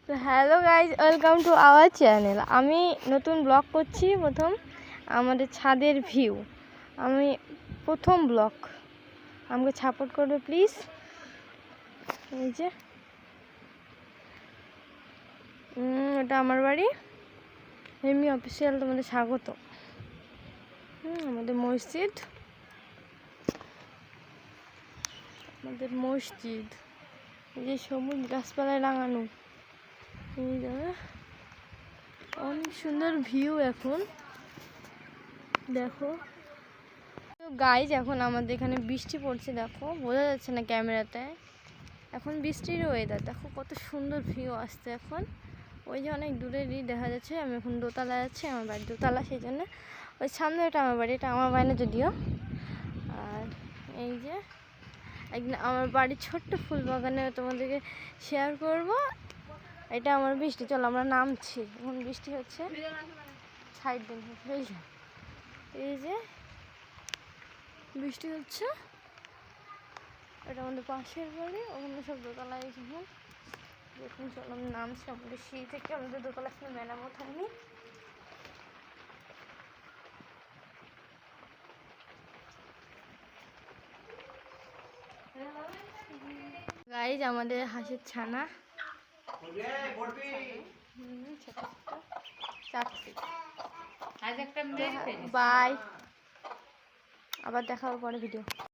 তো hello guys, welcome to our channel. আমি নতুন ব্লগ করছি, প্রথম আমাদের ছাদের ভিউ। আমি প্রথম ব্লগ, আমাকে সাপোর্ট করবে প্লিজ। এই যে এটা আমার বাড়ি, এমনি অফিসিয়াল, তোমাদের স্বাগত। আমাদের মসজিদ, এই যে সবুজ গাছপালায় লাগানো, এই জায়গা অনেক সুন্দর ভিউ। এখন দেখো গাইজ, এখন আমাদের এখানে বৃষ্টি পড়ছে, দেখো বোঝা যাচ্ছে না ক্যামেরাতে, এখন বৃষ্টির ওয়েদার। দেখো কত সুন্দর ভিউ আসছে এখন। ওই যে অনেক দূরেরই দেখা যাচ্ছে। আমি এখন দোতলায় আছি, আমার বাড়ি দোতলা, সেই জন্য ওই সামনে ওটা আমার বাড়ি, এটা আমার বাড়ি না যদিও। আর এই যে একদিন আমার বাড়ির ছোট্ট ফুল বাগানে তোমাদেরকে শেয়ার করব। এটা আমার বৃষ্টি। চলো আমরা নামছি, এখন বৃষ্টি হচ্ছে, সাইড দিন এই যে বৃষ্টি হচ্ছে। এটা আমাদের পাশের বাড়ি, ওখানে সব দোতলায় এসেছেন। দেখুন চলো আমি নামছি, আমাদের সিঁড়ি থেকে আমাদের দোতলা কোনো মেরামত হয়নি। গাইজ আমাদের হাঁসের ছানা, বাই, আবার দেখা হবে পরে ভিডিও।